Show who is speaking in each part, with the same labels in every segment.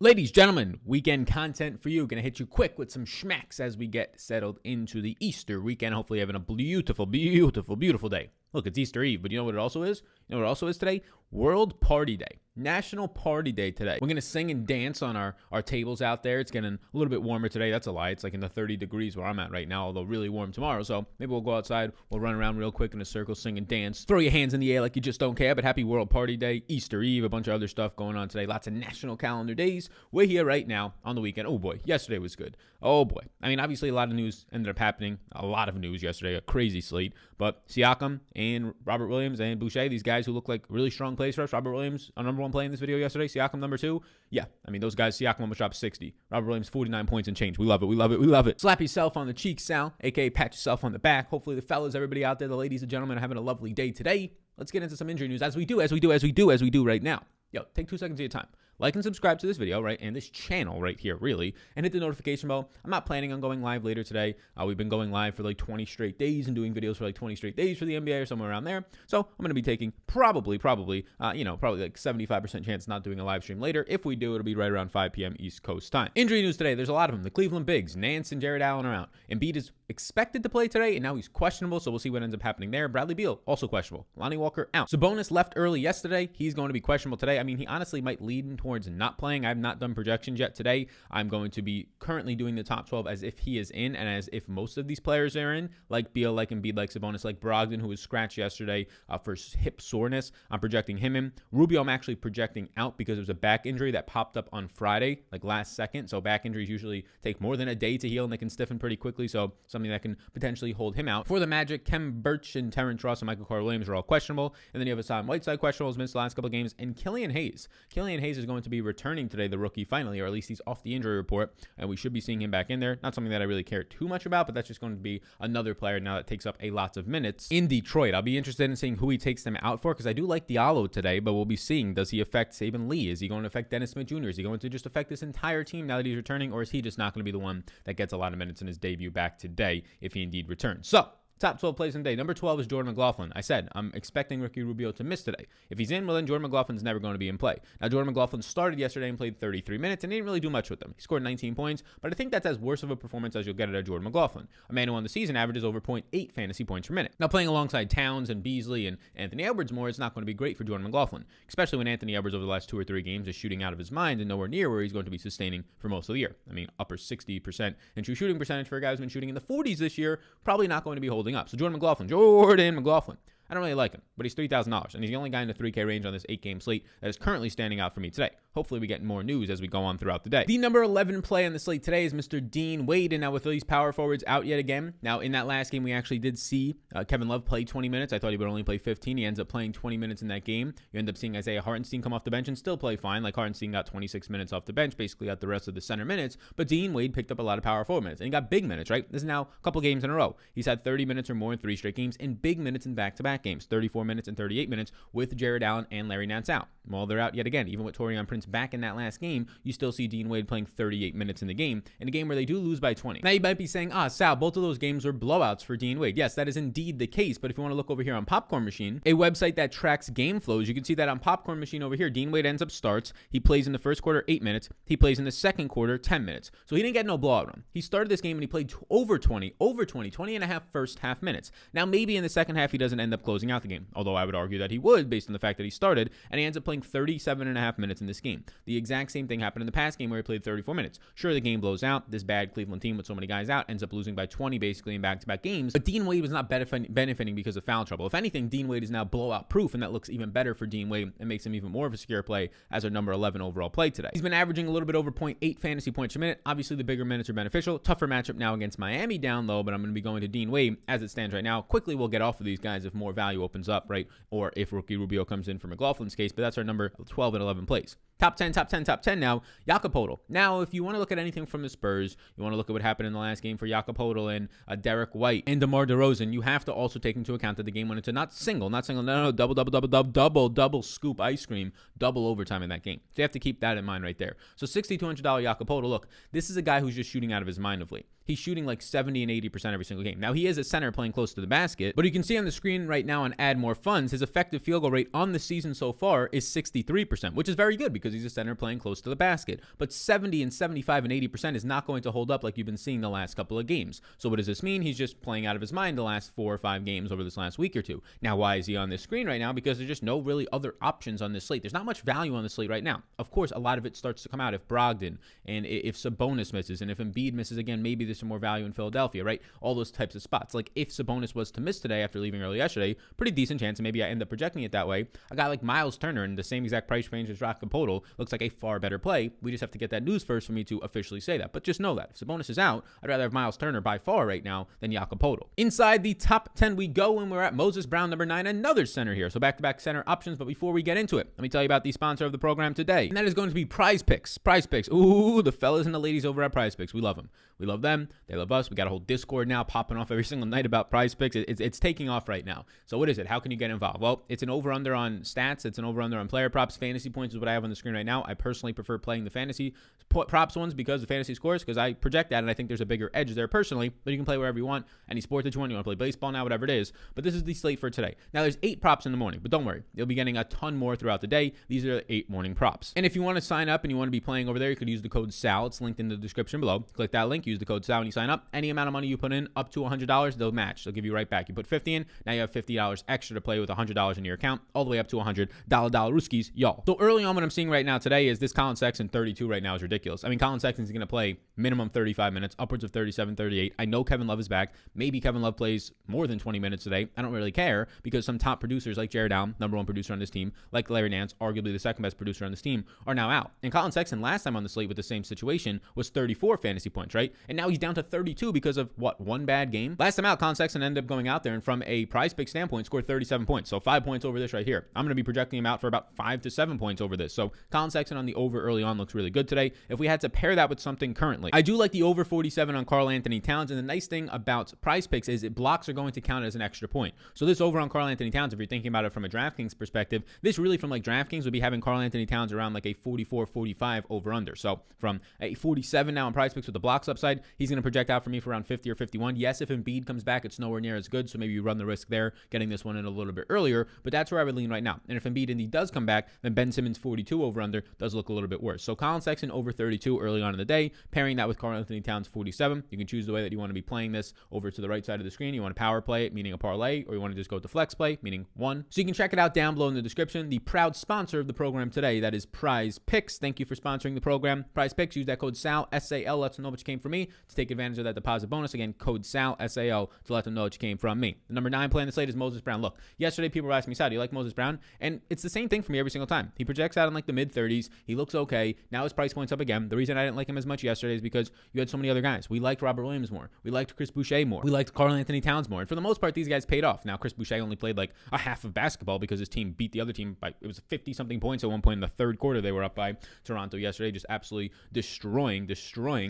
Speaker 1: Ladies, gentlemen, weekend content for you. Gonna hit you quick with some schmacks as we get settled into the Easter weekend. Hopefully having a beautiful, beautiful, beautiful day. Look, it's Easter Eve, but you know what it also is? You know what it also is today? World Party Day. National Party Day today. We're going to sing and dance on our tables out there. It's getting a little bit warmer today. That's a lie. It's like in the 30 degrees where I'm at right now, although really warm tomorrow. So maybe we'll go outside. We'll run around real quick in a circle, sing and dance. Throw your hands in the air like you just don't care. But happy World Party Day, Easter Eve, a bunch of other stuff going on today. Lots of national calendar days. We're here right now on the weekend. Oh boy, yesterday was good. Oh boy. I mean, obviously a lot of news ended up happening. A lot of news yesterday, a crazy slate. But Siakam and Robert Williams and Boucher, these guys who look like really strong plays for us. Robert Williams, our number one play in this video yesterday. Siakam number 2. Yeah, I mean, those guys, Siakam almost dropped 60. Robert Williams, 49 points and change. We love it. We love it. We love it. Slap yourself on the cheek, Sal, a.k.a. pat yourself on the back. Hopefully the fellas, everybody out there, the ladies and gentlemen are having a lovely day today. Let's get into some injury news as we do right now. Yo, take 2 seconds of your time. Like and subscribe to this video, right, and this channel right here, really, and hit the notification bell. I'm not planning on going live later today. We've been going live for like 20 straight days and doing videos for like 20 straight days for the NBA or somewhere around there. So I'm going to be taking probably like 75% chance not doing a live stream later. If we do, it'll be right around 5 p.m. East Coast time. Injury news today. There's a lot of them. The Cleveland Bigs, Nance and Jared Allen are out. Embiid is expected to play today, and now he's questionable, so we'll see what ends up happening there. Bradley Beal, also questionable. Lonnie Walker, out. Sabonis left early yesterday. He's going to be questionable today. I mean, he honestly might lean towards not playing. I've not done projections yet today. I'm going to be currently doing the top 12 as if he is in and as if most of these players are in, like Beal, like Embiid, like Sabonis, like Brogdon, who was scratched yesterday for hip soreness. I'm projecting him in. Rubio, I'm actually projecting out because it was a back injury that popped up on Friday, like last second. So back injuries usually take more than a day to heal and they can stiffen pretty quickly. So something that can potentially hold him out. For the Magic, Kem Birch and Terrence Ross and Michael Carter-Williams are all questionable. And then you have Hassan Whiteside questionable, has missed the last couple of games. And Killian Hayes. Killian Hayes is going to be returning today, the rookie, finally, or at least he's off the injury report, and we should be seeing him back in there. Not something that I really care too much about, but that's just going to be another player now that takes up a lot of minutes in Detroit. I'll be interested in seeing who he takes them out for, because I do like Diallo today, but we'll be seeing, does he affect Saban Lee? Is he going to affect Dennis Smith Jr.? Is he going to just affect this entire team now that he's returning, or is he just not going to be the one that gets a lot of minutes in his debut back today if he indeed returns? So, top 12 plays in the day. Number 12 is Jordan Mclaughlin. I said I'm expecting Ricky Rubio to miss today. If he's in, well, then Jordan McLaughlin's never going to be in play. Now, Jordan McLaughlin started yesterday and played 33 minutes and didn't really do much with them. He scored 19 points, but I think that's as worse of a performance as you'll get out of Jordan McLaughlin, a man who on the season averages over 0.8 fantasy points per minute. Now, playing alongside Towns and Beasley and Anthony Edwards more, it's not going to be great for Jordan McLaughlin, especially when Anthony Edwards over the last 2 or 3 games is shooting out of his mind and nowhere near where he's going to be sustaining for most of the year. I mean, upper 60% in true shooting percentage for a guy who's been shooting in the 40s this year, probably not going to be holding up. So Jordan McLaughlin, I don't really like him, but he's $3,000, and he's the only guy in the 3K range on this 8-game slate that is currently standing out for me today. Hopefully we get more news as we go on throughout the day. The number 11 play on the slate today is Mr. Dean Wade, and now with these power forwards out yet again. Now, in that last game, we actually did see Kevin Love play 20 minutes. I thought he would only play 15. He ends up playing 20 minutes in that game. You end up seeing Isaiah Hardenstein come off the bench and still play fine. Like, Hardenstein got 26 minutes off the bench, basically got the rest of the center minutes, but Dean Wade picked up a lot of power forward minutes, and he got big minutes, right? This is now a couple games in a row. He's had 30 minutes or more in 3 straight games, and big minutes in back-to-back games, 34 minutes and 38 minutes with Jared Allen and Larry Nance out. Well, they're out yet again. Even with Taurean Prince back in that last game, you still see Dean Wade playing 38 minutes in the game where they do lose by 20. Now, you might be saying, Sal, both of those games were blowouts for Dean Wade. Yes, that is indeed the case, but if you want to look over here on Popcorn Machine, a website that tracks game flows, you can see that on Popcorn Machine over here, Dean Wade ends up starts. He plays in the first quarter 8 minutes. He plays in the second quarter 10 minutes. So he didn't get no blowout run. He started this game and he played over 20 and a half first half minutes. Now, maybe in the second half, he doesn't end up closing out the game, although I would argue that he would based on the fact that he started, and he ends up playing 37 and a half minutes in this game. The exact same thing happened in the past game where he played 34 minutes. Sure, the game blows out. This bad Cleveland team with so many guys out ends up losing by 20 basically in back-to-back games, but Dean Wade was not benefiting because of foul trouble. If anything, Dean Wade is now blowout proof, and that looks even better for Dean Wade and makes him even more of a secure play as our number 11 overall play today. He's been averaging a little bit over 0.8 fantasy points a minute. Obviously, the bigger minutes are beneficial. Tougher matchup now against Miami down low, but I'm going to be going to Dean Wade as it stands right now. Quickly, we'll get off of these guys if more value opens up, right? Or if Ricky Rubio comes in for McLaughlin's case, but that's our number 12 and 11 plays. Top 10 now. Jakob Poeltl. Now, if you want to look at anything from the Spurs, you want to look at what happened in the last game for Jakob Poeltl and Derek White and DeMar DeRozan, you have to also take into account that the game went into not single, no, double scoop ice cream, double overtime in that game. So you have to keep that in mind right there. So $6,200 Jakob Poeltl. Look, this is a guy who's just shooting out of his mind of late. He's shooting like 70 and 80% every single game. Now, he is a center playing close to the basket, but you can see on the screen right now on Add More Funds, his effective field goal rate on the season so far is 63%, which is very good because because he's a center playing close to the basket. But 70 and 75 and 80% is not going to hold up like you've been seeing the last couple of games. So what does this mean? He's just playing out of his mind the last 4 or 5 games over this last week or two. Now, why is he on this screen right now? Because there's just no really other options on this slate. There's not much value on the slate right now. Of course, a lot of it starts to come out if Brogdon and if Sabonis misses, and if Embiid misses again, maybe there's some more value in Philadelphia, right? All those types of spots. Like if Sabonis was to miss today after leaving early yesterday, pretty decent chance, and maybe I end up projecting it that way. A guy like Miles Turner in the same exact price range as Jakob looks like a far better play. We just have to get that news first for me to officially say that. But just know that if Sabonis is out, I'd rather have Miles Turner by far right now than Jakob. Inside the top 10 we go, and we're at Moses Brown, number 9, another center here. So back-to-back center options. But before we get into it, let me tell you about the sponsor of the program today, and that is going to be Prize Picks. Prize Picks. Ooh, the fellas and the ladies over at Prize Picks. We love them. We love them. They love us. We got a whole Discord now popping off every single night about Prize Picks. It's taking off right now. So what is it? How can you get involved? Well, it's an over-under on stats. It's an over-under on player props. Fantasy points is what I have on the screen right now. I personally prefer playing the fantasy props ones because the fantasy scores, because I project that, and I think there's a bigger edge there personally. But you can play wherever you want. Any sport that you want. You want to play baseball now, whatever it is. But this is the slate for today. Now, there's 8 props in the morning, but don't worry. You'll be getting a ton more throughout the day. These are the 8 morning props. And if you want to sign up and you want to be playing over there, you could use the code SAL. It's linked in the description below. Click that link. Use the code SAL when you sign up. Any amount of money you put in, up to $100, they'll match. They'll give you right back. You put 50 in, now you have $50 extra to play with $100 in your account, all the way up to $100. Dollar Ruskies, y'all. So early on, what I'm seeing right now today is this Colin Sexton 32 right now is ridiculous. I mean, Colin Sexton's going to play minimum 35 minutes, upwards of 37, 38. I know Kevin Love is back. Maybe Kevin Love plays more than 20 minutes today. I don't really care because some top producers like Jared Allen, number 1 producer on this team, like Larry Nance, arguably the second best producer on this team, are now out. And Colin Sexton last time on the slate with the same situation was 34 fantasy points, right? And now he's down to 32 because of what, one bad game? Last time out, Colin Sexton ended up going out there and from a Prize Pick standpoint scored 37 points. So 5 points over this right here. I'm going to be projecting him out for about 5 to 7 points over this. So Colin Sexton on the over early on looks really good today. If we had to pair that with something currently, I do like the over 47 on Karl Anthony Towns. And the nice thing about Prize Picks is blocks are going to count as an extra point. So this over on Karl Anthony Towns, if you're thinking about it from a DraftKings perspective, this really from like DraftKings would be having Karl Anthony Towns around like a 44, 45 over under. So from a 47 now on Prize Picks with the blocks upside, he's going to project out for me for around 50 or 51. Yes, if Embiid comes back, it's nowhere near as good. So maybe you run the risk there, getting this one in a little bit earlier. But that's where I would lean right now. And if Embiid indeed does come back, then Ben Simmons 42 over under does look a little bit worse. So Colin Sexton over 32 early on in the day, pairing that with Karl Anthony Towns 47. You can choose the way that you want to be playing this over to the right side of the screen. You want to power play it, meaning a parlay, or you want to just go to flex play, meaning 1. So you can check it out down below in the description. The proud sponsor of the program today, that is Prize Picks. Thank you for sponsoring the program. Prize Picks, use that code SAL, S-A-L, lets them know what you came from me to take advantage of that deposit bonus. Again, code SAL, S-A-L, to let them know what you came from me. The number 9 play in the slate is Moses Brown. Look, yesterday people were asking me, Sal, do you like Moses Brown? And it's the same thing for me every single time. He projects out in like the mid-30s. He looks okay. Now his price point's up again. The reason I didn't like him as much yesterday is because you had so many other guys. We liked Robert Williams more. We liked Chris Boucher more. We liked Karl Anthony Towns more. And for the most part, these guys paid off. Now, Chris Boucher only played like a half of basketball because his team beat the other team by, it was 50-something points at one point in the third quarter. They were up by Toronto yesterday, just absolutely destroying.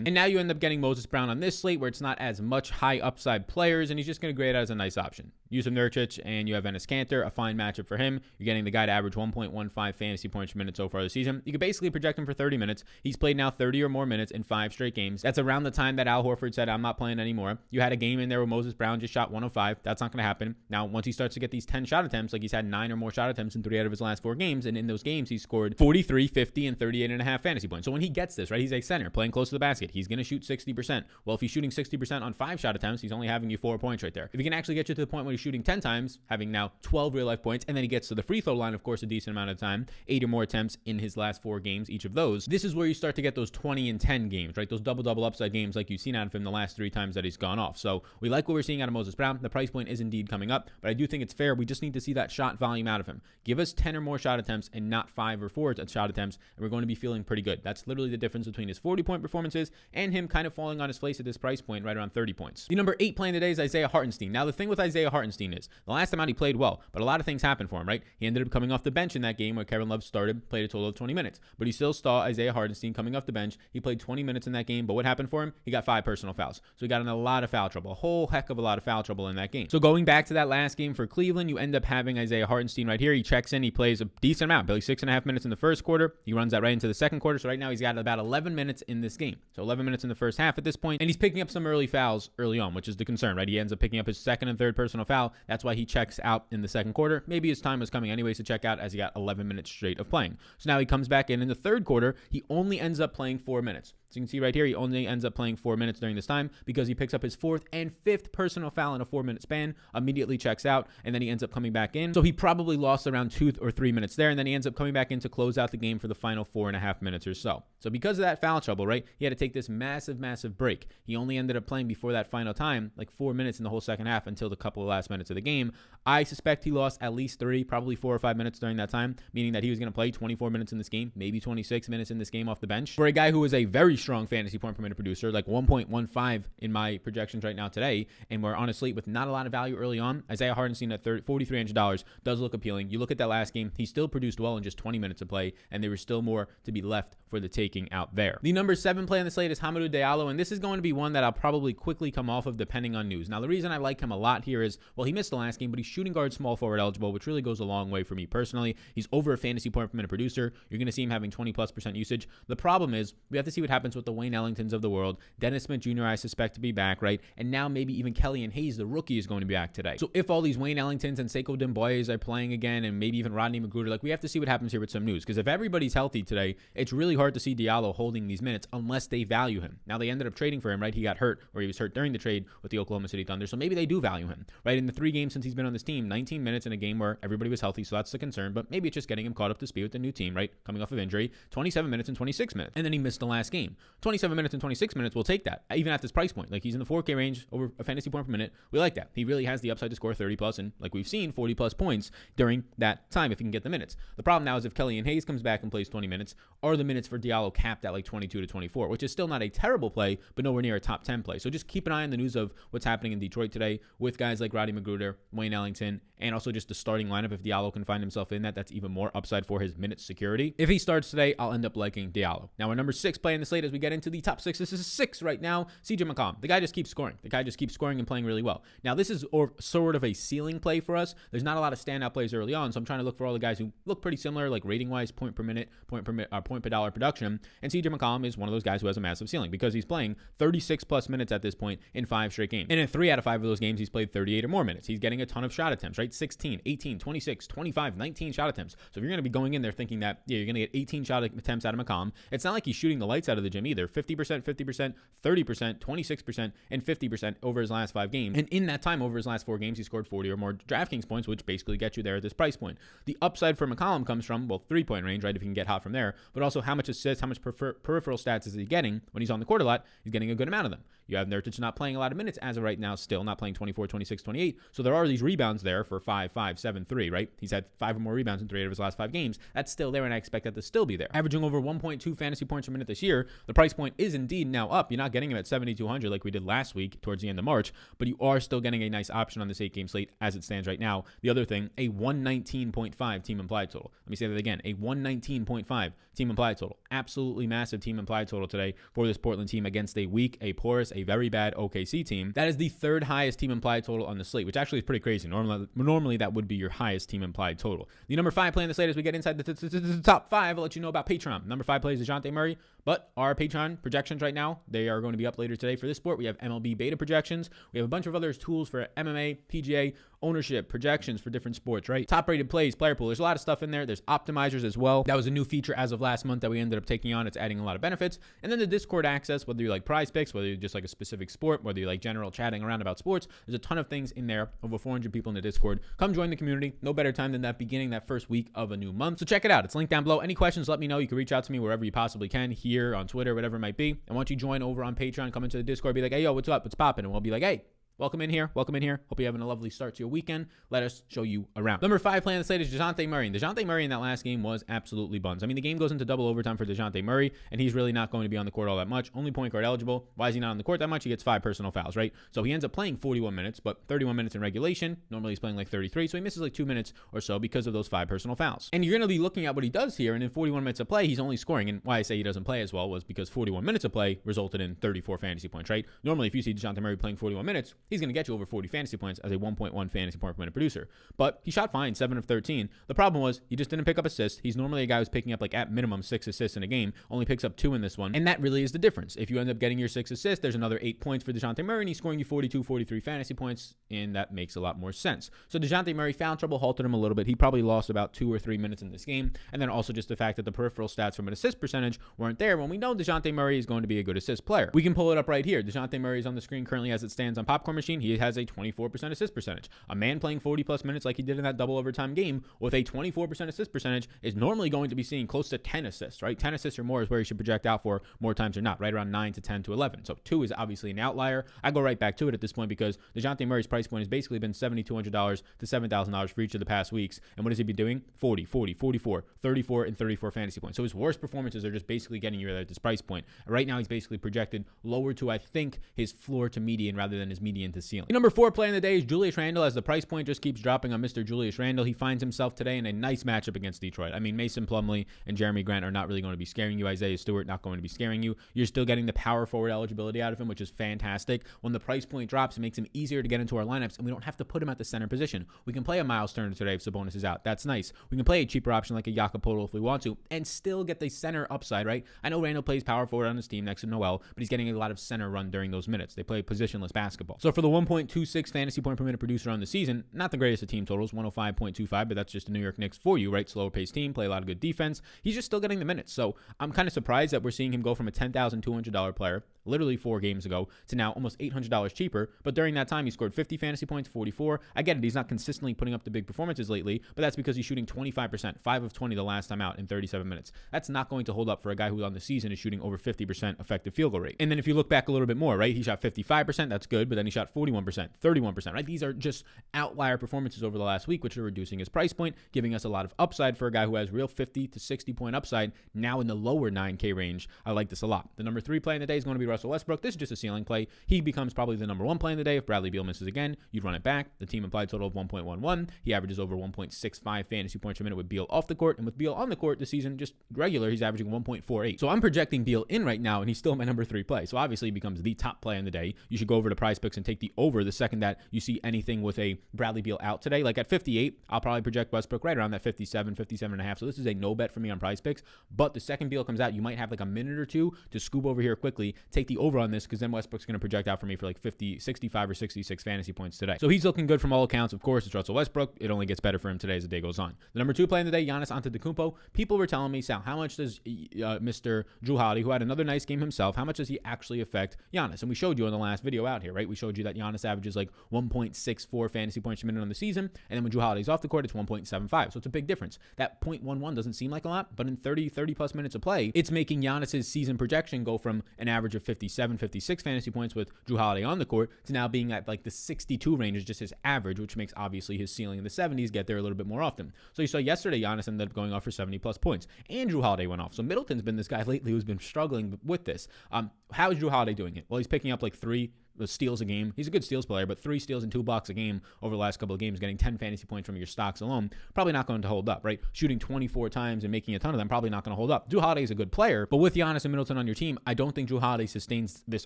Speaker 1: And now you end up getting Moses Brown on this slate where it's not as much high upside players, and he's just going to grade out as a nice option. Yusuf Nurkic and you have Enes Kanter, a fine matchup for him. You're getting the guy to average 1.15 fantasy points per minute so far this season. You could basically project him for 30 minutes. He's played now 30 or more minutes in 5 straight games. That's around the time that Al Horford said, I'm not playing anymore. You had a game in there where Moses Brown just shot 105. That's not going to happen. Now, once he starts to get these 10 shot attempts, like he's had 9 or more shot attempts in 3 out of his last 4 games, and in those games, he scored 43, 50, and 38.5 fantasy points. So when he gets this, right, he's a center playing close to the basket. He's going to shoot 60%. Well, if he's shooting 60% on 5 shot attempts, he's only having you 4 points right there. If he can actually get you to the point where he's shooting 10 times, having now 12 real life points, and then he gets to the free throw line, of course, a decent amount of time, 8 or more attempts in his last 4 games, each of those. This is where you start to get those 20 and 10 games, right? Those double-double upside games like you've seen out of him the last 3 times that he's gone off. So we like what we're seeing out of Moses Brown. The price point is indeed coming up, but I do think it's fair. We just need to see that shot volume out of him. Give us 10 or more shot attempts and not 5 or 4 shot attempts, and we're going to be feeling pretty good. That's literally the difference between his 40-point performances and him kind of falling on his face at this price point right around 30 points. The number 8 playing today is Isaiah Hardenstein. Now, the thing with Isaiah Hardenstein is the last time out he played well, but a lot of things happened for him, right? He ended up coming off the bench in that game where Kevin Love started, played a total of 20 minutes, but he still saw Isaiah Hardenstein coming off the bench. He played 20 minutes in that game, but what happened for him? He got 5 personal fouls. So he got in a lot of foul trouble, a whole heck of a lot of foul trouble in that game. So going back to that last game for Cleveland, you end up having Isaiah Hardenstein right here. He checks in, he plays a decent amount, barely 6.5 minutes in the first quarter. He runs that right into the second quarter. So right now he's got about 11 minutes in this game. So 11 minutes in the first half at this point, and he's picking up some early fouls early on, which is the concern, right? He ends up picking up his second and third personal fouls foul. That's why he checks out in the second quarter. Maybe his time was coming anyways to check out, as he got 11 minutes straight of playing. So now he comes back in the third quarter. He only ends up playing 4 minutes. So you can see right here, he only ends up playing 4 minutes during this time because he picks up his 4th and 5th personal foul in a 4-minute span, immediately checks out, and then he ends up coming back in. So he probably lost around 2 or 3 minutes there, and then he ends up coming back in to close out the game for the final 4.5 minutes or so. So because of that foul trouble, right, he had to take this massive break. He only ended up playing before that final time, like 4 minutes in the whole second half until the couple of last minutes of the game. I suspect he lost at least 3, probably 4 or 5 minutes during that time, meaning that he was going to play 24 minutes in this game, maybe 26 minutes in this game off the bench. For a guy who is a very strong fantasy point per minute producer, like 1.15 in my projections right now today, and we're on a slate with not a lot of value early on, Isaiah Hardenstein at $4,300 does look appealing. You look at that last game, he still produced well in just 20 minutes of play, and there was still more to be left for the taking out there. The number 7 play on the slate is Hamidou Diallo, and this is going to be one that I'll probably quickly come off of depending on news. Now, the reason I like him a lot here is, well, he missed the last game, but he's shooting guard, small forward eligible, which really goes a long way for me personally. He's over a fantasy point per minute producer. You're going to see him having 20+% usage. The problem is we have to see what happens with the Wayne Ellingtons of the world. Dennis Smith Jr. I suspect to be back, right? And now maybe even Killian Hayes, the rookie, is going to be back today. So if all these Wayne Ellingtons and Sekou Demboyes are playing again, and maybe even Rodney McGruder, like, we have to see what happens here with some news, because if everybody's healthy today, it's really hard to see Diallo holding these minutes unless they value him. Now, they ended up trading for him, right? He got hurt, or he was hurt during the trade with the Oklahoma City Thunder, so maybe they do value him, right? In the 3 games since he's been on this team, 19 minutes in a game where everybody was healthy, so that's the concern, but maybe it's just getting him caught up to speed with the new team, right? Coming off of injury, 27 minutes and 26 minutes, and then he missed the last game. 27 minutes and 26 minutes, we'll take that, even at this price point. Like, he's in the 4K range over a fantasy point per minute. We like that. He really has the upside to score 30+, and like we've seen, 40+ points during that time if he can get the minutes. The problem now is if Killian Hayes comes back and plays 20 minutes, are the minutes for Diallo capped at like 22 to 24, which is still not a terrible play, but nowhere near a top 10 play. So just keep an eye on the news of what's happening in Detroit today with guys like Rodney McGruder, Wayne Ellington, and also just the starting lineup. If Diallo can find himself in that, that's even more upside for his minute security. If he starts today, I'll end up liking Diallo. Now, our number 6 play in the slate as we get into the top 6. This is 6 right now. CJ McCollum. The guy just keeps scoring. The guy just keeps scoring and playing really well. Now, this is sort of a ceiling play for us. There's not a lot of standout plays early on, so I'm trying to look for all the guys who look pretty similar, like rating-wise, point per minute, point per dollar production. And CJ McCollum is one of those guys who has a massive ceiling because he's playing 36+ minutes at this point in 5 straight games. And in 3 out of 5 of those games, he's played 38 or more minutes. He's getting a ton of shot attempts, right? 16, 18, 26, 25, 19 shot attempts. So if you're going to be going in there thinking that, yeah, you're going to get 18 shot attempts out of McCollum, it's not like he's shooting the lights out of the gym either. 50%, 50%, 30%, 26%, and 50% over his last 5 games. And in that time, over his last 4 games, he scored 40 or more DraftKings points, which basically gets you there at this price point. The upside for McCollum comes from, well, 3-point range, right, if he can get hot from there, but also how much assists, how much peripheral stats is he getting when he's on the court a lot. He's getting a good amount of them. You have Nurkic not playing a lot of minutes as of right now, still not playing 24, 26, 28. So there are these rebounds there for 5, 5, 7, 3, right? He's had 5 or more rebounds in 3 out of his last 5 games. That's still there, and I expect that to still be there. Averaging over 1.2 fantasy points per minute this year, the price point is indeed now up. You're not getting him at 7,200 like we did last week towards the end of March, but you are still getting a nice option on this 8-game slate as it stands right now. The other thing, a 119.5 team implied total. Let me say that again, a 119.5 team implied total. Absolutely massive team implied total today for this Portland team against a weak, a porous, a very bad OKC team. That is the 3rd highest team implied total on the slate, which actually is pretty crazy. Normally that would be your highest team implied total. The number 5 play in the slate as we get inside the top 5, I'll let you know about Patreon. Number 5 plays is Jonte Murray, but our Patreon projections right now, they are going to be up later today for this sport. We have MLB beta projections. We have a bunch of other tools for MMA, PGA, ownership, projections for different sports, right? Top rated plays, player pool. There's a lot of stuff in there. There's optimizers as well. That was a new feature as of last month that we ended up taking on. It's adding a lot of benefits. And then the Discord access, whether you like prize picks, whether you just like a specific sport, whether you like general chatting around about sports, there's a ton of things in there. Over 400 people in the Discord. Come join the community. No better time than that beginning that first week of a new month. So check it out. It's linked down below. Any questions, let me know. You can reach out to me wherever you possibly can, here on Twitter, whatever it might be. And once you join over on Patreon, come into the Discord, be like, hey, yo, what's up? What's popping? And we'll be like, hey, welcome in here. Welcome in here. Hope you're having a lovely start to your weekend. Let us show you around. Number 5 play on the slate is Jonte Murray. And DeJounte Murray in that last game was absolutely buns. I mean, the game goes into double overtime for DeJounte Murray, and he's really not going to be on the court all that much. Only point guard eligible. Why is he not on the court that much? He gets 5 personal fouls, right? So he ends up playing 41 minutes, but 31 minutes in regulation. Normally he's playing like 33, so he misses like 2 minutes or so because of those 5 personal fouls. And you're going to be looking at what he does here, and in 41 minutes of play, he's only scoring. And why I say he doesn't play as well was because 41 minutes of play resulted in 34 fantasy points, right? Normally, if you see DeJounte Murray playing 41 minutes, he's going to get you over 40 fantasy points as a 1.1 fantasy point per minute producer. But he shot fine, 7 of 13. The problem was he just didn't pick up assists. He's normally a guy who's picking up like at minimum 6 assists in a game, only picks up 2 in this one. And that really is the difference. If you end up getting your 6 assists, there's another 8 points for Jonte Murray, and he's scoring you 42, 43 fantasy points, and that makes a lot more sense. So Jonte Murray found trouble, halted him a little bit. He probably lost about 2 or 3 minutes in this game. And then also just the fact that the peripheral stats from an assist percentage weren't there when we know Jonte Murray is going to be a good assist player. We can pull it up right here. Jonte Murray is on the screen currently as it stands on Popcorn Machine. He has a 24% assist percentage. A man playing 40 plus minutes like he did in that double overtime game with a 24% assist percentage is normally going to be seeing close to 10 assists, right? 10 assists or more is where you should project out for more times or not, right around 9 to 10 to 11. So 2 is obviously an outlier. I go right back to it at this point because Jonte Murray's price point has basically been $7,200 to $7,000 for each of the past weeks. And what has he been doing? 40, 40, 44, 34, and 34 fantasy points. So his worst performances are just basically getting you at this price point. Right now, he's basically projected lower to, I think, his floor to median rather than his median to ceiling. Number 4 play in the day is Julius Randle. As the price point just keeps dropping on Mr. Julius Randle, he finds himself today in a nice matchup against Detroit. I mean, Mason Plumlee and Jeremy Grant are not really going to be scaring you. Isaiah Stewart not going to be scaring you. You're still getting the power forward eligibility out of him, which is fantastic. When the price point drops, it makes him easier to get into our lineups, and we don't have to put him at the center position. We can play a Miles Turner today if Sabonis is out. That's nice. We can play a cheaper option like a Jakob Poeltl if we want to, and still get the center upside, right? I know Randle plays power forward on his team next to Noel, but he's getting a lot of center run during those minutes. They play positionless basketball. So for the 1.26 fantasy point per minute producer on the season, not the greatest of team totals, 105.25, but that's just the New York Knicks for you, right? Slower paced team, play a lot of good defense. He's just still getting the minutes. So I'm kind of surprised that we're seeing him go from a $10,200 player literally 4 games ago to now almost $800 cheaper. But during that time, he scored 50 fantasy points, 44. I get it. He's not consistently putting up the big performances lately, but that's because he's shooting 25%, 5 of 20 the last time out in 37 minutes. That's not going to hold up for a guy who on the season is shooting over 50% effective field goal rate. And then if you look back a little bit more, right, he shot 55%. That's good. But then he shot 41%, 31%, right? These are just outlier performances over the last week, which are reducing his price point, giving us a lot of upside for a guy who has real 50 to 60 point upside now in the lower 9K range. I like this a lot. The number 3 play in the day is going to be Russell Westbrook. This is just a ceiling play. He becomes probably the number 1 play in the day. If Bradley Beal misses again, you'd run it back. The team implied total of 1.11. He averages over 1.65 fantasy points per minute with Beal off the court. And with Beal on the court this season, just regular, he's averaging 1.48. So I'm projecting Beal in right now, and he's still my number 3 play. So obviously he becomes the top play in the day. You should go over to Prize Picks and take the over the second that you see anything with a Bradley Beal out today. Like at 58, I'll probably project Westbrook right around that 57, 57.5. So this is a no bet for me on Prize Picks. But the second Beal comes out, you might have like a minute or two to scoop over here quickly, take the over on this, because then Westbrook's going to project out for me for like 50, 65 or 66 fantasy points today. So he's looking good from all accounts. Of course, it's Russell Westbrook. It only gets better for him today as the day goes on. The number 2 play in the day, Giannis Antetokounmpo. People were telling me, Sal, how much does Mr. Jrue Holiday, who had another nice game himself, how much does he actually affect Giannis? And we showed you in the last video out here, right? We showed you that Giannis averages like 1.64 fantasy points per minute on the season, and then when Jrue Holiday's off the court, it's 1.75. So it's a big difference. That 0.11 doesn't seem like a lot, but in 30 plus minutes of play, it's making Giannis's season projection go from an average of 57, 56 fantasy points with Jrue Holiday on the court to now being at like the 62 range is just his average, which makes obviously his ceiling in the 70s get there a little bit more often. So you saw yesterday Giannis ended up going off for 70 plus points, and Jrue Holiday went off. So Middleton's been this guy lately who's been struggling with this. How is Jrue Holiday doing it? Well, he's picking up like 3 steals a game. He's a good steals player, but 3 steals and 2 blocks a game over the last couple of games, getting 10 fantasy points from your stocks alone, probably not going to hold up, right? Shooting 24 times and making a ton of them, probably not going to hold up. Jrue Holiday is a good player, but with Giannis and Middleton on your team, I don't think Jrue Holiday sustains this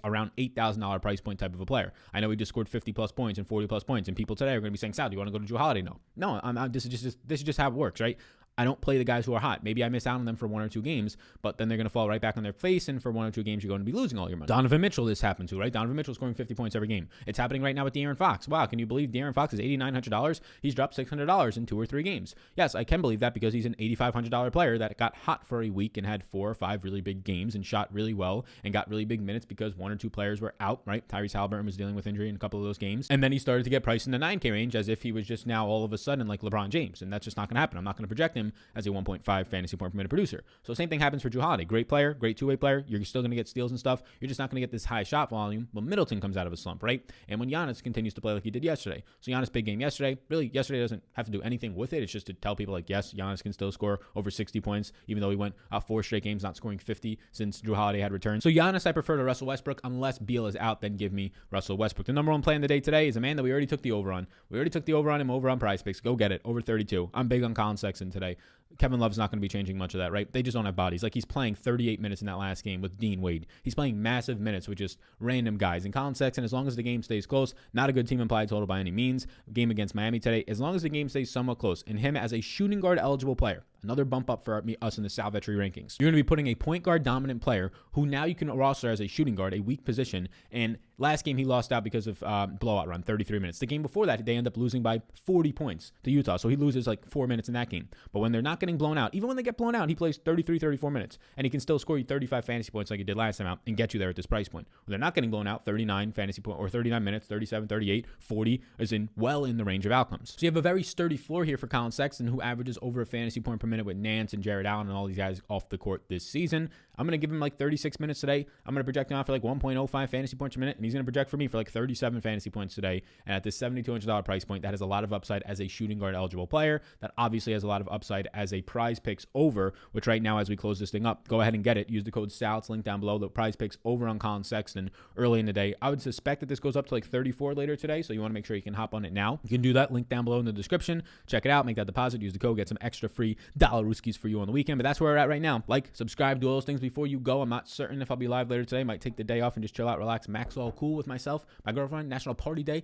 Speaker 1: around $8,000 price point type of a player. I know he just scored 50 plus points and 40 plus points, and people today are going to be saying, Sal, do you want to go to Jrue Holiday? No, this is just how it works, right? I don't play the guys who are hot. Maybe I miss out on them for 1 or 2 games, but then they're going to fall right back on their face, and for 1 or 2 games, you're going to be losing all your money. Donovan Mitchell, this happened to, right? Donovan Mitchell scoring 50 points every game. It's happening right now with De'Aaron Fox. Wow, can you believe De'Aaron Fox is $8,900? He's dropped $600 in 2 or 3 games. Yes, I can believe that because he's an $8,500 player that got hot for a week and had 4 or 5 really big games and shot really well and got really big minutes because 1 or 2 players were out, right? Tyrese Halliburton was dealing with injury in a couple of those games. And then he started to get priced in the 9K range as if he was just now all of a sudden like LeBron James. And that's just not going to happen. I'm not going to project him as a 1.5 fantasy point per minute producer. So same thing happens for Jrue Holiday. Great player, great 2-way player. You're still going to get steals and stuff. You're just not going to get this high shot volume when Middleton comes out of a slump, right? And when Giannis continues to play like he did yesterday. So Giannis big game yesterday. Really, yesterday doesn't have to do anything with it. It's just to tell people like, yes, Giannis can still score over 60 points, even though he went 4 straight games not scoring 50 since Jrue Holiday had returned. So Giannis, I prefer to Russell Westbrook. Unless Beal is out, then give me Russell Westbrook. The number 1 play in the day today is a man that we already took the over on. We already took the over on him over on Prize Picks. Go get it. Over 32. I'm big on Colin Sexton today. Kevin Love's not going to be changing much of that, right? They just don't have bodies. Like, he's playing 38 minutes in that last game with Dean Wade. He's playing massive minutes with just random guys. And Colin Sexton, as long as the game stays close, not a good team implied total by any means. Game against Miami today, as long as the game stays somewhat close, and him as a shooting guard eligible player, another bump up for us in the Salvetry rankings. You're going to be putting a point guard dominant player who now you can roster as a shooting guard, a weak position. And last game he lost out because of blowout run, 33 minutes. The game before that, they end up losing by 40 points to Utah. So he loses like 4 minutes in that game. But when they're not getting blown out, even when they get blown out, he plays 33, 34 minutes. And he can still score you 35 fantasy points like he did last time out and get you there at this price point. When they're not getting blown out, 39 fantasy points or 39 minutes, 37, 38, 40 is well in the range of outcomes. So you have a very sturdy floor here for Colin Sexton, who averages over a fantasy point per minute with Nance and Jared Allen and all these guys off the court this season. I'm going to give him like 36 minutes today. I'm going to project him out for like 1.05 fantasy points a minute, and he's going to project for me for like 37 fantasy points today. And at this $7,200 price point, that has a lot of upside as a shooting guard eligible player. That obviously has a lot of upside as a prize picks over, which right now as we close this thing up, go ahead and get it. Use the code SALTS, link down below, the prize picks over on Colin Sexton early in the day. I would suspect that this goes up to like 34 later today, so you want to make sure you can hop on it now. You can do that, link down below in the description. Check it out, make that deposit, use the code, get some extra free $rooskies for you on the weekend. But that's where we're at right now. Like, subscribe, do all those things before you go. I'm not certain if I'll be live later today. Might take the day off and just chill out, relax, max all cool with myself, my girlfriend, national party day.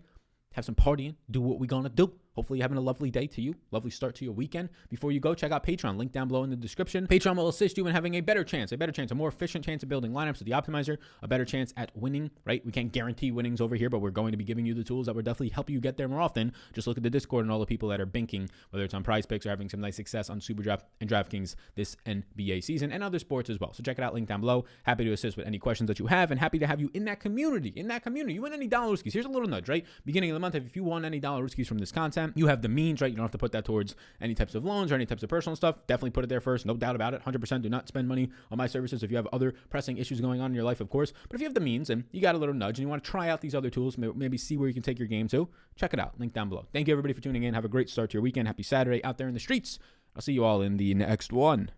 Speaker 1: Have some partying, do what we gonna do. Hopefully you're having a lovely day to you, lovely start to your weekend. Before you go, check out Patreon, link down below in the description. Patreon will assist you in having a better chance, a more efficient chance of building lineups with the optimizer, a better chance at winning, right? We can't guarantee winnings over here, but we're going to be giving you the tools that will definitely help you get there more often. Just look at the Discord and all the people that are binking, whether it's on Prize Picks or having some nice success on SuperDraft and DraftKings this NBA season and other sports as well. So check it out, link down below. Happy to assist with any questions that you have and happy to have you in that community. You win any $rooskies. Here's a little nudge, right? Beginning of the month, if you won any $rooskies from this content, you have the means, right? You don't have to put that towards any types of loans or any types of personal stuff. Definitely put it there first. No doubt about it. 100% do not spend money on my services if you have other pressing issues going on in your life, of course. But if you have the means and you got a little nudge and you want to try out these other tools, maybe see where you can take your game to, check it out. Link down below. Thank you everybody for tuning in. Have a great start to your weekend. Happy Saturday out there in the streets. I'll see you all in the next one.